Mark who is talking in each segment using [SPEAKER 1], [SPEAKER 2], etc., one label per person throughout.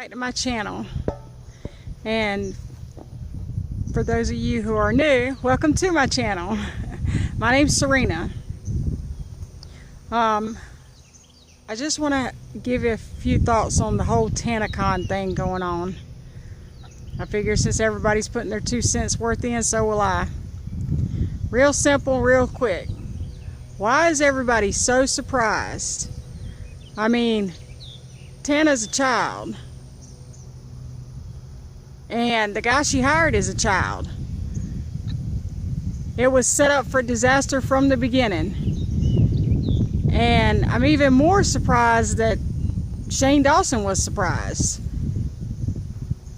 [SPEAKER 1] back to my channel, and for those of you who are new, welcome to my channel. My name's Serena. I just want to give you a few thoughts on the whole Tanacon thing going on. I figure since everybody's putting their 2 cents worth in, so will I. Real simple, real quick. Why is everybody so surprised? I mean, Tana's a child, and the guy she hired is a child. It was set up for disaster from the beginning. And I'm even more surprised that Shane Dawson was surprised.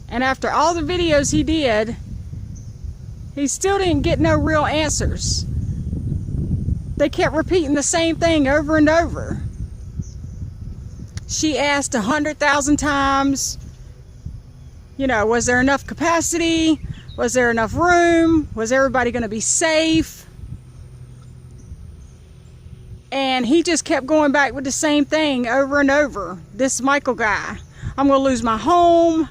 [SPEAKER 1] And after all the videos he did, he still didn't get no real answers. They kept repeating the same thing over and over. She asked 100,000 times, you know, was there enough capacity? Was there enough room? Was everybody going to be safe? And he just kept going back with the same thing over and over. This Michael guy. I'm going to lose my home.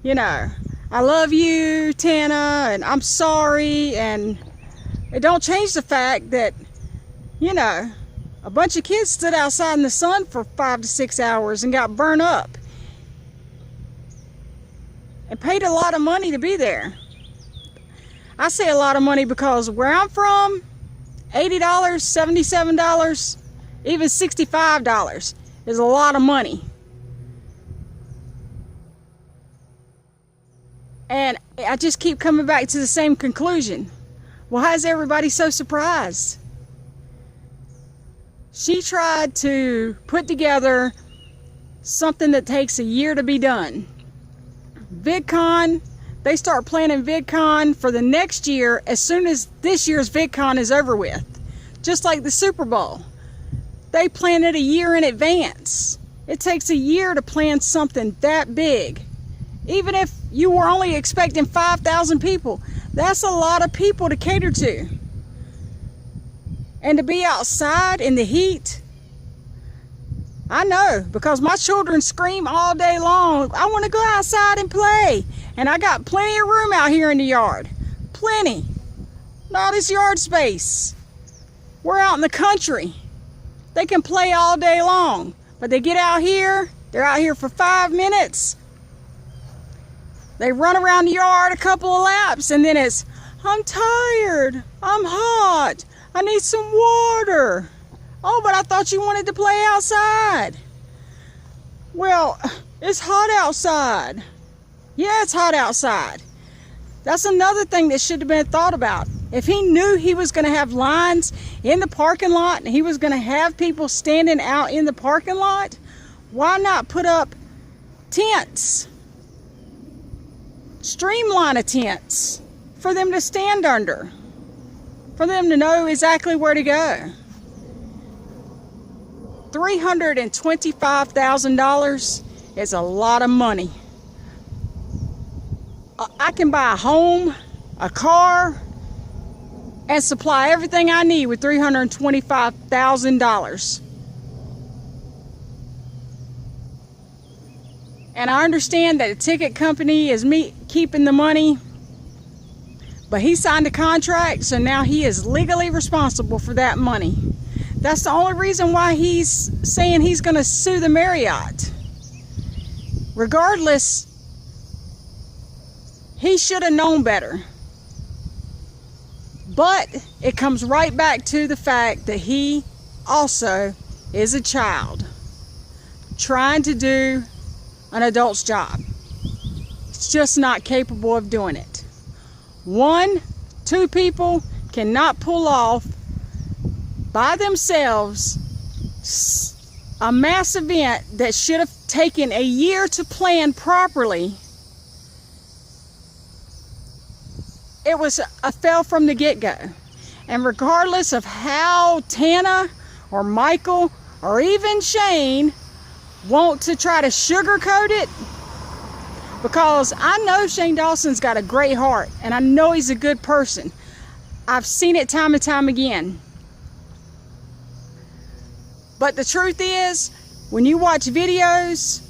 [SPEAKER 1] You know, I love you, Tana, and I'm sorry. And it don't change the fact that, you know, a bunch of kids stood outside in the sun for 5 to 6 hours and got burned up. And paid a lot of money to be there. I say a lot of money because where I'm from, $80, $77, even $65 is a lot of money. And I just keep coming back to the same conclusion. Why is everybody so surprised? She tried to put together something that takes a year to be done. VidCon, they start planning VidCon for the next year as soon as this year's VidCon is over with. Just like the Super Bowl. They plan it a year in advance. It takes a year to plan something that big. Even if you were only expecting 5,000 people, that's a lot of people to cater to. And to be outside in the heat, I know, because my children scream all day long, I want to go outside and play. And I got plenty of room out here in the yard. Plenty. All this yard space. We're out in the country. They can play all day long. But they get out here, they're out here for 5 minutes. They run around the yard a couple of laps, and then it's, I'm tired, I'm hot, I need some water. Oh, but I thought you wanted to play outside. Well, it's hot outside. Yeah, it's hot outside. That's another thing that should have been thought about. If he knew he was going to have lines in the parking lot and he was going to have people standing out in the parking lot, why not put up tents? Streamline of tents for them to stand under. For them to know exactly where to go. $325,000 is a lot of money. I can buy a home, a car, and supply everything I need with $325,000. And I understand that the ticket company is keeping the money, but he signed a contract, so now he is legally responsible for that money. That's the only reason why he's saying he's going to sue the Marriott. Regardless, he should have known better. But it comes right back to the fact that he also is a child trying to do an adult's job. He's just not capable of doing it. 1, 2 people cannot pull off by themselves a mass event that should have taken a year to plan properly. It was a fail from the get-go. And regardless of how Tana or Michael or even Shane want to try to sugarcoat it, because I know Shane Dawson's got a great heart and I know he's a good person. I've seen it time and time again. But the truth is, when you watch videos,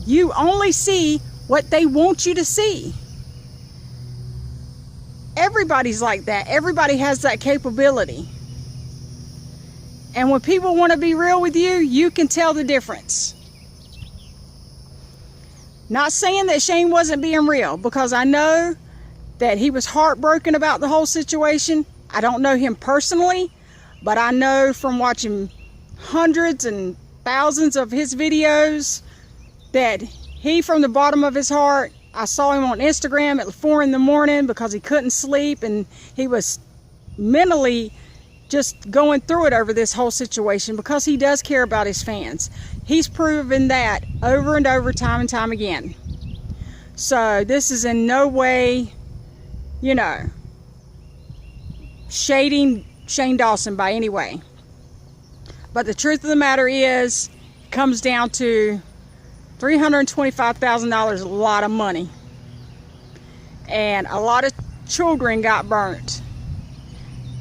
[SPEAKER 1] You only see what they want you to see. Everybody's like that. Everybody has that capability. And when people want to be real with you, you can tell the difference. Not saying that Shane wasn't being real, because I know that he was heartbroken about the whole situation. I don't know him personally, but I know from watching hundreds and thousands of his videos that he, from the bottom of his heart, I saw him on Instagram at 4 in the morning because he couldn't sleep, and he was mentally just going through it over this whole situation, because he does care about his fans. He's proven that over and over, time and time again. So this is in no way, you know, shading Shane Dawson by any way. But the truth of the matter is, it comes down to $325,000 is a lot of money. And a lot of children got burnt.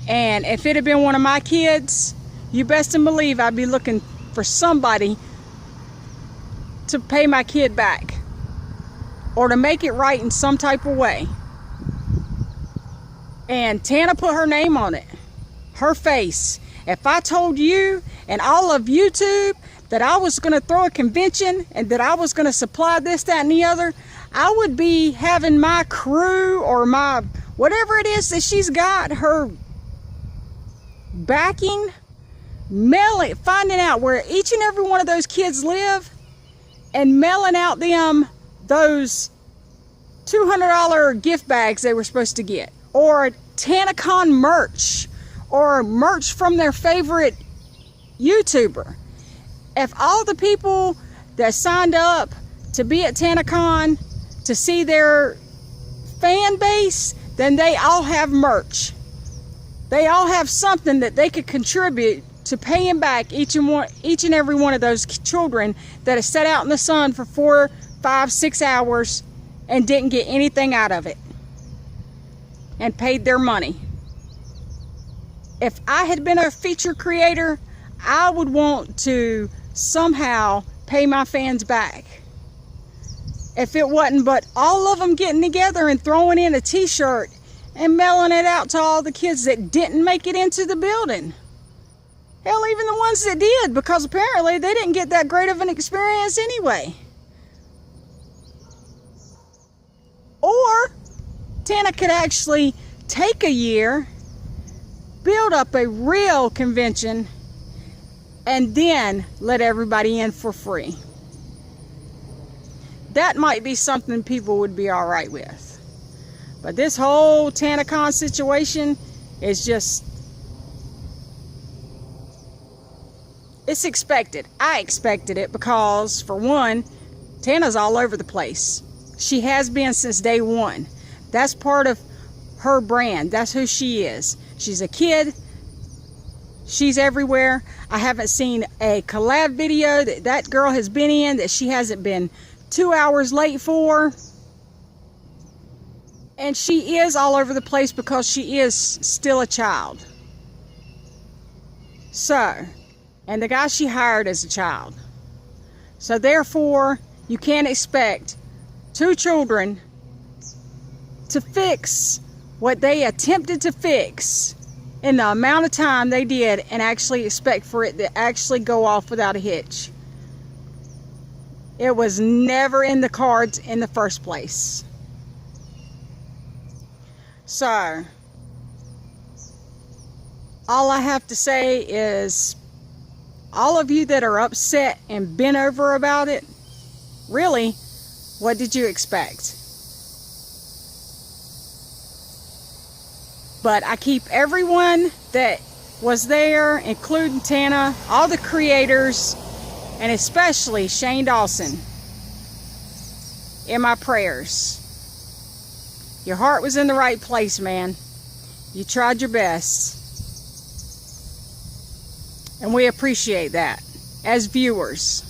[SPEAKER 1] And if it had been one of my kids, you best and believe I'd be looking for somebody to pay my kid back, or to make it right in some type of way. And Tana put her name on it, her face. If I told you and all of YouTube that I was going to throw a convention and that I was going to supply this, that, and the other, I would be having my crew, or my whatever it is that she's got, her backing, mailing, finding out where each and every one of those kids live, and mailing out them those $200 gift bags they were supposed to get, or Tanacon merch, or merch from their favorite YouTuber. If all the people that signed up to be at Tanacon to see their fan base, then they all have merch. They all have something that they could contribute to paying back each and every one of those children that have sat out in the sun for 4, 5, 6 hours and didn't get anything out of it, and paid their money. If I had been a feature creator, I would want to somehow pay my fans back. If it wasn't but all of them getting together and throwing in a t-shirt and mailing it out to all the kids that didn't make it into the building. Hell, even the ones that did, because apparently they didn't get that great of an experience anyway. Or Tana could actually take a year, build up a real convention, and then let everybody in for free. That might be something people would be all right with. But this whole Tanacon situation is just, it's expected. I expected it because, for one, Tana's all over the place. She has been since day one. That's part of her brand. That's who she is. She's a kid. She's everywhere. I haven't seen a collab video that girl has been in that she hasn't been 2 hours late for. And she is all over the place because she is still a child. So, and the guy she hired is a child. So therefore, you can't expect 2 children to fix what they attempted to fix in the amount of time they did, and actually expect for it to actually go off without a hitch. It was never in the cards in the first place. So, all I have to say is, all of you that are upset and bent over about it, really, what did you expect? But I keep everyone that was there, including Tana, all the creators, and especially Shane Dawson, in my prayers. Your heart was in the right place, man. You tried your best. And we appreciate that as viewers.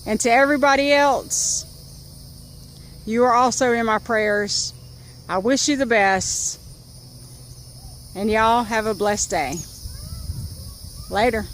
[SPEAKER 1] And to everybody else, you are also in my prayers. I wish you the best. And y'all have a blessed day. Later.